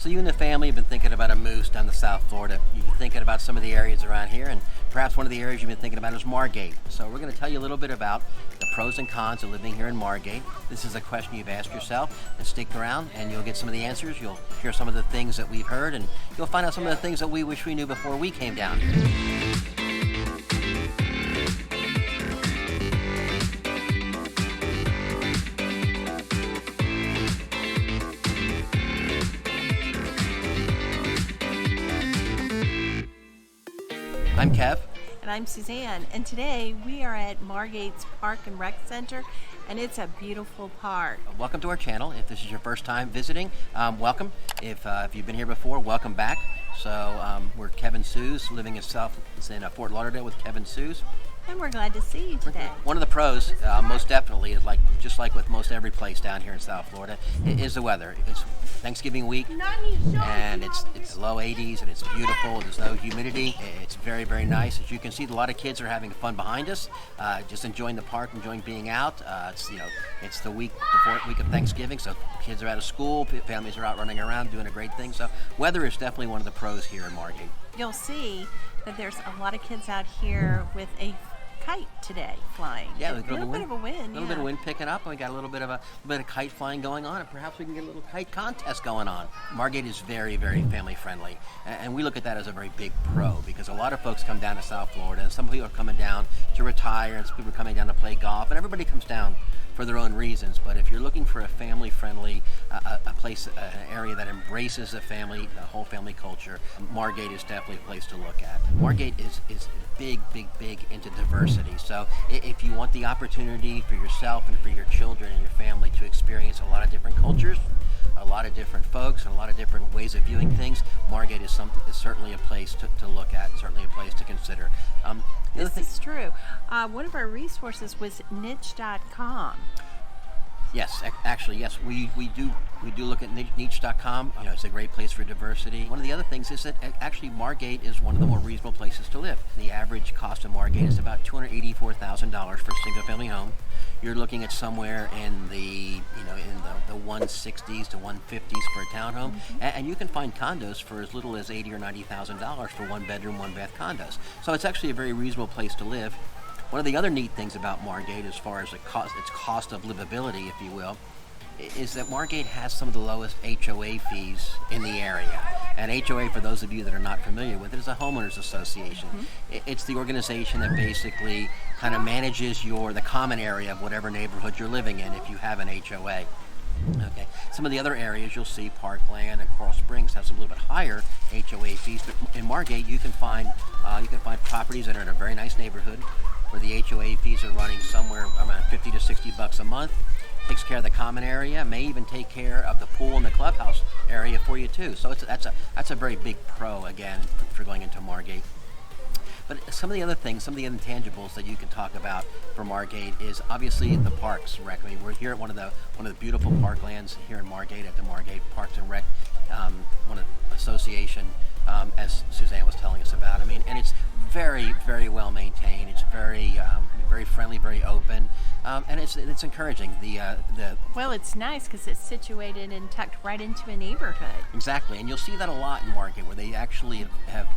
So you and the family have been thinking about a move down to South Florida. You've been thinking about some of the areas around here, and perhaps one of the areas you've been thinking about is Margate. So we're going to tell you a little bit about the pros and cons of living here in Margate. This is a question you've asked yourself, and stick around and you'll get some of the answers. You'll hear some of the things that we've heard, and you'll find out some of the things that we wish we knew before we came down here. I'm Kev. And I'm Suzanne, and today we are at Margate's Park and Rec Center, and it's a beautiful park. Welcome to our channel. If this is your first time visiting, welcome. If you've been here before, welcome back. So we're Kevin Suze, living in Fort Lauderdale with Kevin Suze. And we're glad to see you today. One of the pros, most definitely, is just like with most every place down here in South Florida, is the weather. It's Thanksgiving week, and it's low 80s, and it's beautiful. There's no humidity. It's very, very nice. As you can see, a lot of kids are having fun behind us, just enjoying the park, enjoying being out. It's the week of Thanksgiving, so kids are out of school, families are out running around doing a great thing. So weather is definitely one of the pros here in Margate. You'll see that there's a lot of kids out here with a kite today flying. Yeah, a little bit of a wind. A little bit of wind picking up, and we got a little bit of kite flying going on, and perhaps we can get a little kite contest going on. Margate is very, very family friendly, and we look at that as a very big pro, because a lot of folks come down to South Florida, and some people are coming down to retire, and some people are coming down to play golf, and everybody comes down for their own reasons. But if you're looking for a family friendly, a place, an area that embraces the whole family culture, Margate is definitely a place to look at. Margate is big into diversity. So if you want the opportunity for yourself and for your children and your family to experience a lot of different cultures, a lot of different folks, and a lot of different ways of viewing things, Margate is certainly a place to look at, certainly a place to consider. This is true. One of our resources was niche.com. Yes, actually, yes, we do look at niche.com. It's a great place for diversity. One of the other things is that actually Margate is one of the more reasonable places to live. The average cost of Margate is about $284,000 for a single-family home. You're looking at somewhere in the 160s to 150s for a townhome, and you can find condos for as little as $80,000 or $90,000 for one-bedroom, one-bath condos. So it's actually a very reasonable place to live. One of the other neat things about Margate, as far as its cost of livability, if you will, is that Margate has some of the lowest HOA fees in the area. And HOA, for those of you that are not familiar with it, is a homeowners association. It's the organization that basically kind of manages the common area of whatever neighborhood you're living in if you have an HOA. Okay. Some of the other areas you'll see, Parkland and Coral Springs, have some little bit higher HOA fees, but in Margate you can find properties that are in a very nice neighborhood where the HOA fees are running somewhere around $50 to $60 a month. Takes care of the common area, may even take care of the pool and the clubhouse area for you too. So that's a very big pro, again, for going into Margate. But some of the other things, some of the intangibles that you can talk about for Margate is obviously the parks and rec. I mean, we're here at one of the beautiful parklands here in Margate, at the Margate Parks and Rec Association, as Suzanne was telling us about. I mean, and it's very, very well maintained. It's very friendly, very open, and it's encouraging. Well, it's nice because it's situated and tucked right into a neighborhood. Exactly, and you'll see that a lot in Margate, where they actually have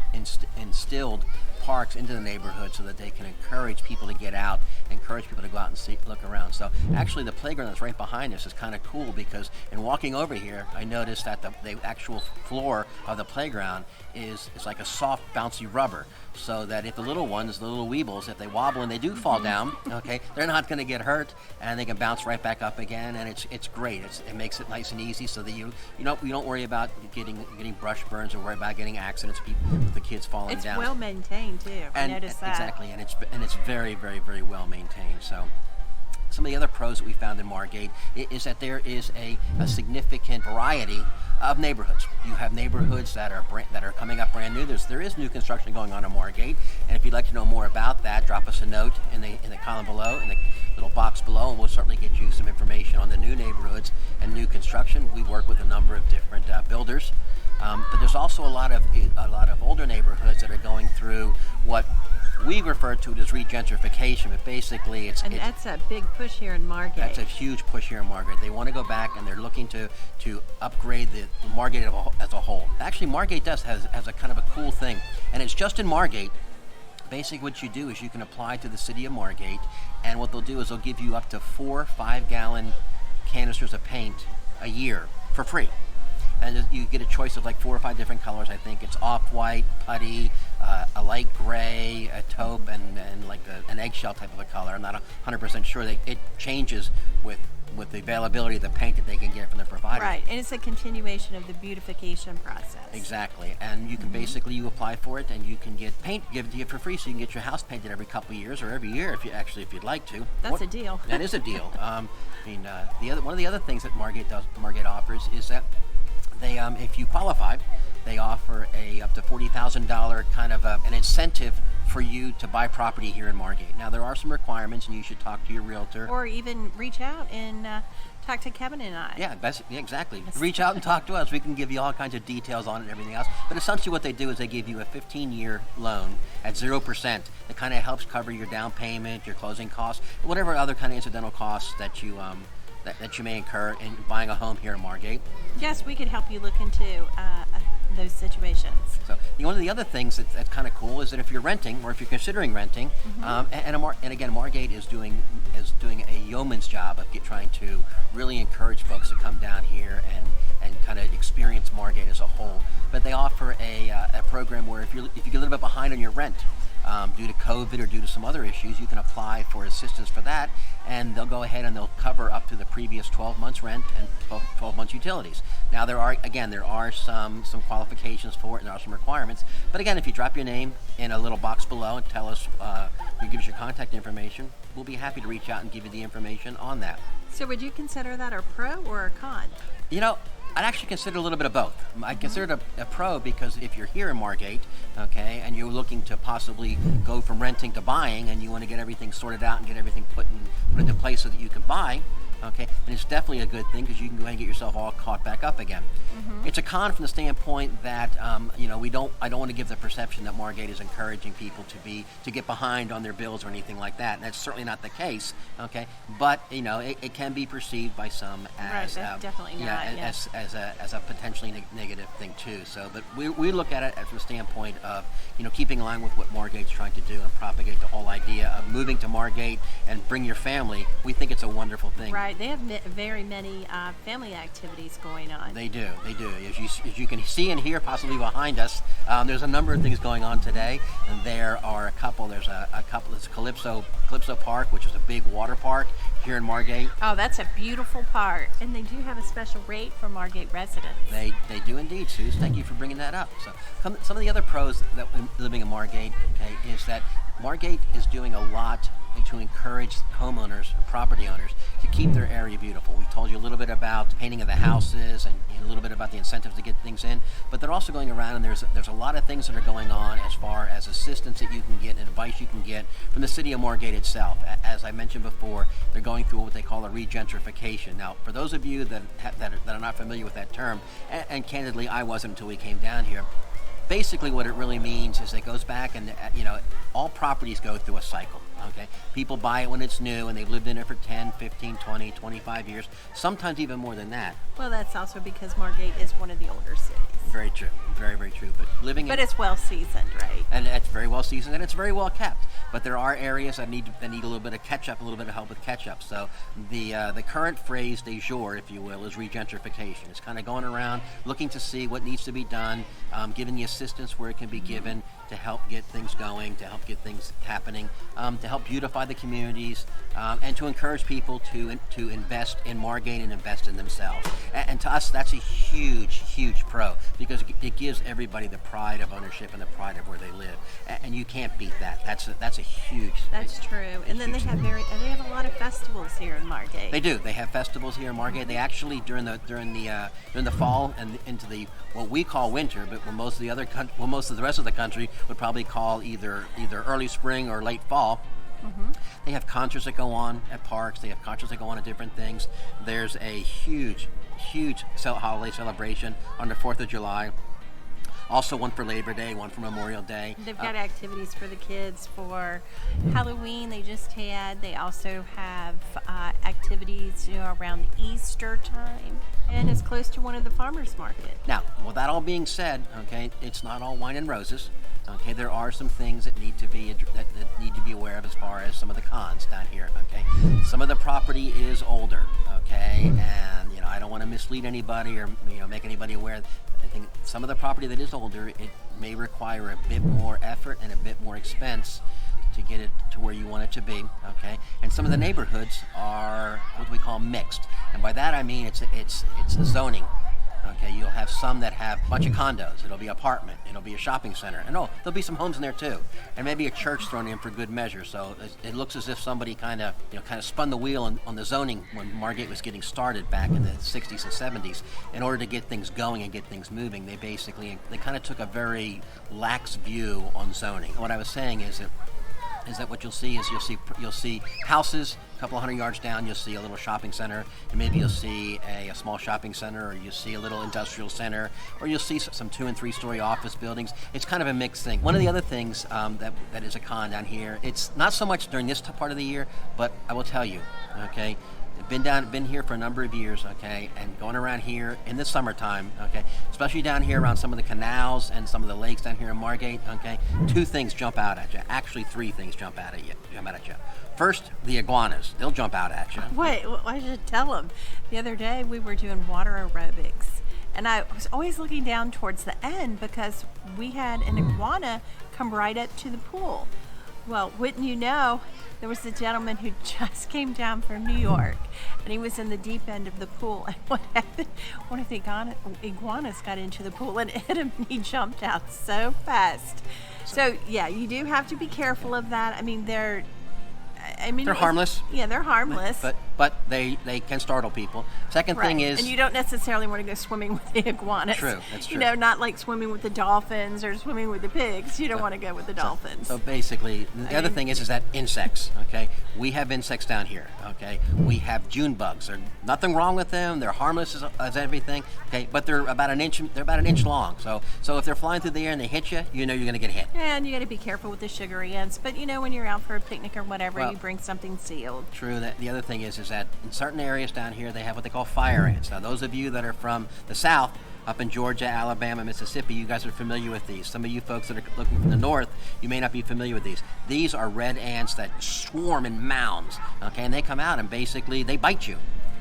instilled parks into the neighborhood so that they can encourage people to get out, encourage people to go out and look around. So actually the playground that's right behind us is kind of cool, because in walking over here, I noticed that the actual floor of the playground is like a soft, bouncy rubber, so that if the little ones, the little weebles, if they wobble and they do fall down, okay, they're not going to get hurt, and they can bounce right back up again, and it's great. It makes it nice and easy, so that you don't worry about getting brush burns or worry about getting accidents, with the kids falling down. It's well maintained too. I noticed that. Exactly, and it's very, very, very well maintained. So some of the other pros that we found in Margate is that there is a significant variety of neighborhoods. You have neighborhoods that are coming up brand new. There is new construction going on in Margate, and if you'd like to know more about that, drop us a note in the column below, in the little box below, and we'll certainly get you some information on the new neighborhoods and new construction. We work with a number of different builders. But there's also a lot of older neighborhoods that are going through what We refer to it as regentrification, but basically that's a big push here in Margate. That's a huge push here in Margate. They want to go back and they're looking to upgrade the Margate as a whole. Actually, Margate has a kind of a cool thing, and it's just in Margate. Basically, what you do is you can apply to the city of Margate, and what they'll do is they'll give you up to 4 5-gallon canisters of paint a year for free. And you get a choice of like 4 or 5 different colors. I think it's off-white, putty, a light gray, a taupe, and like an eggshell type of a color. I'm not 100% sure. It changes with the availability of the paint that they can get from the provider. Right, and it's a continuation of the beautification process. Exactly, and you can basically, you apply for it and you can get paint given to you for free, so you can get your house painted every couple of years or every year if you'd like to. That's a deal. That is a deal. One of the other things that Margate offers is that they, if you qualify, they offer a up to $40,000 kind of an incentive for you to buy property here in Margate. Now, there are some requirements, and you should talk to your realtor. Or even reach out and talk to Kevin and I. Yeah, exactly. Reach out and talk to us. We can give you all kinds of details on it and everything else. But essentially what they do is they give you a 15-year loan at 0%. That kind of helps cover your down payment, your closing costs, whatever other kind of incidental costs that you that you may incur in buying a home here in Margate. Yes, we could help you look into those situations. So one of the other things that's kind of cool is that if you're renting or if you're considering renting, and again, Margate is doing a yeoman's job of trying to really encourage folks to come down here and kind of experience Margate as a whole. But they offer a program where if you get a little bit behind on your rent, due to COVID or due to some other issues, you can apply for assistance for that, and they'll go ahead and they'll cover up to the previous 12 months rent and 12 months utilities. Now there are some qualifications for it, and there are some requirements, but again, if you drop your name in a little box below and tell us, you give us your contact information, we'll be happy to reach out and give you the information on that. So would you consider that a pro or a con? I'd actually consider a little bit of both. I consider it a pro because if you're here in Margate, okay, and you're looking to possibly go from renting to buying, and you want to get everything sorted out and get everything put into place so that you can buy, okay, and it's definitely a good thing because you can go ahead and get yourself all caught back up again. It's a con from the standpoint that I don't want to give the perception that Margate is encouraging people to get behind on their bills or anything like that. And that's certainly not the case, okay. But it can be perceived by some as definitely not, as a potentially negative thing too. So, but we look at it from the standpoint of keeping in line with what Margate's trying to do and propagate the whole idea of moving to Margate and bring your family. We think it's a wonderful thing. Right, they have very many family activities going on. They do. As you can see and hear possibly behind us, there's a number of things going on today, and there are a couple. There's a couple. There's Calypso Park, which is a big water park here in Margate. Oh, that's a beautiful park, and they do have a special rate for Margate residents. They do indeed, Suze. Thank you for bringing that up. So some of the other pros that living in Margate, okay, is that Margate is doing a lot to encourage homeowners and property owners to keep their area beautiful. We told you a little bit about painting of the houses and a little bit about the incentives to get things in, but they're also going around and there's a lot of things that are going on as far as assistance that you can get and advice you can get from the city of Margate itself. As I mentioned before, they're going through what they call a regentrification. Now, for those of you that are not familiar with that term, and candidly I wasn't until we came down here, basically what it really means is it goes back and all properties go through a cycle. Okay, people buy it when it's new and they've lived in it for 10, 15, 20, 25 years, sometimes even more than that. Well, that's also because Margate is one of the older cities. Very true, very, very true. But it's well seasoned, right? And it's very well seasoned and it's very well kept. But there are areas that need a little bit of catch up, a little bit of help with catch up. So the current phrase du jour, if you will, is regentrification. It's kind of going around looking to see what needs to be done, giving the assistance where it can be given to help get things going, to help get things happening, to help beautify the communities, and to encourage people to invest in Margate and invest in themselves. And to us, that's a huge, huge pro because it gives everybody the pride of ownership and the pride of where they live. And you can't beat that. That's a huge. That's true. And then they have a lot of festivals here in Margate. They do. They have festivals here in Margate. They actually during the fall and into the what we call winter, but what most of the rest of the country would probably call either early spring or late fall. They have concerts that go on at parks. They have concerts that go on at different things. There's a huge holiday celebration on the 4th of July. Also one for Labor Day, one for Memorial Day. They've got activities for the kids for Halloween they just had. They also have activities, around Easter time. And it's close to one of the farmers market. Now, with that all being said, okay, it's not all wine and roses. Okay, there are some things that need to be that need to be aware of as far as some of the cons down here. Okay, some of the property is older. Okay, and I don't want to mislead anybody or make anybody aware. I think some of the property that is older, it may require a bit more effort and a bit more expense to get it to where you want it to be. Okay, and some of the neighborhoods are what we call mixed, and by that I mean it's zoning. Okay, you'll have some that have a bunch of condos. It'll be apartment. It'll be a shopping center. And there'll be some homes in there too, and maybe a church thrown in for good measure. So it looks as if somebody kind of spun the wheel on the zoning when Margate was getting started back in the 60s and 70s. In order to get things going and get things moving, they kind of took a very lax view on zoning. What I was saying is that what you'll see is you'll see houses a couple hundred yards down. You'll see a little shopping center, and maybe you'll see a small shopping center, or you'll see a little industrial center, or you'll see some 2- and 3-story office buildings. It's kind of a mixed thing. One of the other things that is a con down here, it's not so much during this part of the year, but I will tell you, okay, been here for a number of years, okay, and going around here in the summertime, okay, especially down here around some of the canals and some of the lakes down here in Margate, okay, 2 things jump out at you. Actually, 3 things jump out at you. First, the iguanas. They'll jump out at you. Wait, I should tell them. The other day we were doing water aerobics, and I was always looking down towards the end because we had an iguana come right up to the pool. Well, wouldn't you know, there was a gentleman who just came down from New York, and he was in the deep end of the pool. And what happened? One of the iguanas got into the pool and hit him, and he jumped out so fast. So, yeah, you do have to be careful of that. They're harmless. Yeah, they're harmless. But they can startle people. Second thing is... And you don't necessarily want to go swimming with the iguanas. True, that's true. Not like swimming with the dolphins or swimming with the pigs. You don't want to go with the dolphins. So basically, the other thing is that insects, okay? We have insects down here, okay? We have June bugs. There's nothing wrong with them. They're harmless as everything, okay? But they're about an inch long. So if they're flying through the air and they hit you, you're going to get hit. And you got to be careful with the sugar ants. But when you're out for a picnic or whatever, you bring something sealed. True. The other thing is that in certain areas down here, they have what they call fire ants. Now, those of you that are from the south, up in Georgia, Alabama, Mississippi, you guys are familiar with these. Some of you folks that are looking from the north, you may not be familiar with these. These are red ants that swarm in mounds, okay? And they come out and basically they bite you,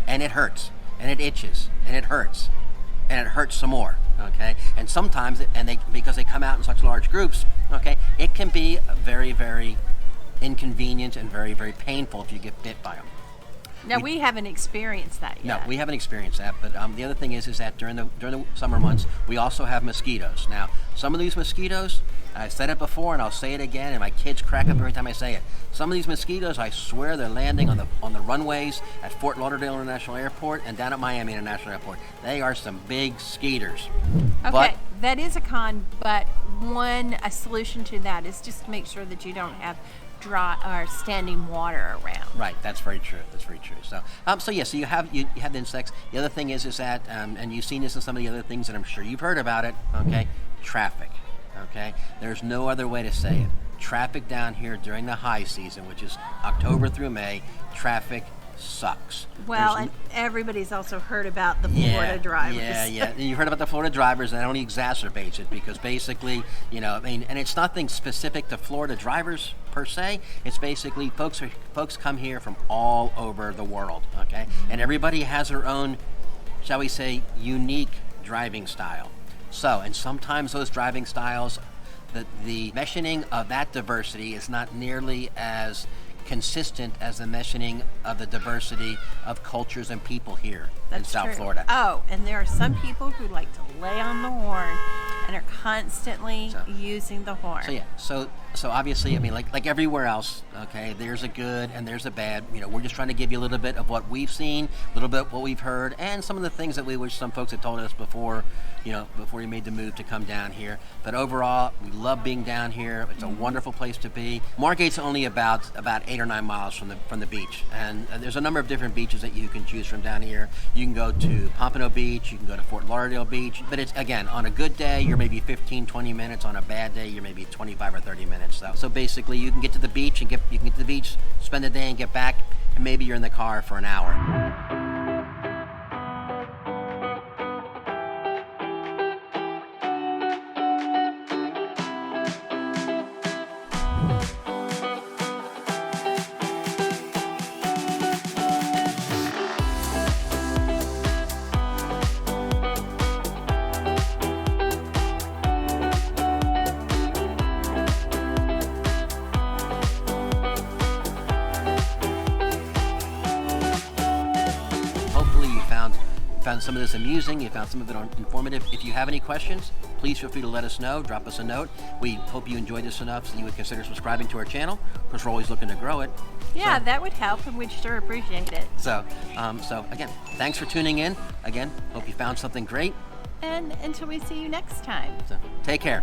and it hurts, and it itches, and it hurts, and it hurts some more, okay? And sometimes, because they come out in such large groups, okay, it can be very, very inconvenient and very, very painful if you get bit by them. Now, we haven't experienced that yet. No, we haven't experienced that. But the other thing is that during the summer months, we also have mosquitoes. Now, some of these mosquitoes, I've said it before and I'll say it again, and my kids crack up every time I say it. Some of these mosquitoes, I swear, they're landing on the runways at Fort Lauderdale International Airport and down at Miami International Airport. They are some big skeeters. Okay, that is a con, but a solution to that is just to make sure that you don't have dry or standing water around. Right, that's very true. So you have the insects. The other thing is that, and you've seen this in some of the other things, and I'm sure you've heard about it. Okay, traffic. Okay, there's no other way to say it. Traffic down here during the high season, which is October through May, traffic sucks. Well, and everybody's also heard about the Florida drivers. Yeah. And you've heard about the Florida drivers, and that only exacerbates it because basically, and it's nothing specific to Florida drivers per se. It's basically folks come here from all over the world, okay? Mm-hmm. And everybody has their own, shall we say, unique driving style. So, and sometimes those driving styles, the meshing of that diversity is not nearly as consistent as the meshing of the diversity of cultures and people here in South Florida. Oh, and there are some people who like to lay on the horn and are constantly using the horn. So obviously, like everywhere else, okay, there's a good and there's a bad. We're just trying to give you a little bit of what we've seen, a little bit what we've heard, and some of the things that we wish some folks had told us before you made the move to come down here. But overall, we love being down here. It's a wonderful place to be. Margate's only about 8 or 9 miles from the beach, and there's a number of different beaches that you can choose from down here. You can go to Pompano Beach, you can go to Fort Lauderdale Beach, but it's, again, on a good day, you're maybe 15, 20 minutes. On a bad day, you're maybe 25 or 30 minutes. So basically, you can get to the beach you can get to the beach, spend the day, and get back, and maybe you're in the car for an hour. Hopefully you found some of this amusing, you found some of it informative. If you have any questions, please feel free to let us know, drop us a note. We hope you enjoyed this enough so you would consider subscribing to our channel, because we're always looking to grow it. Yeah, that would help, and we'd sure appreciate it. So again, thanks for tuning in. Again, hope you found something great. And until we see you next time. So take care.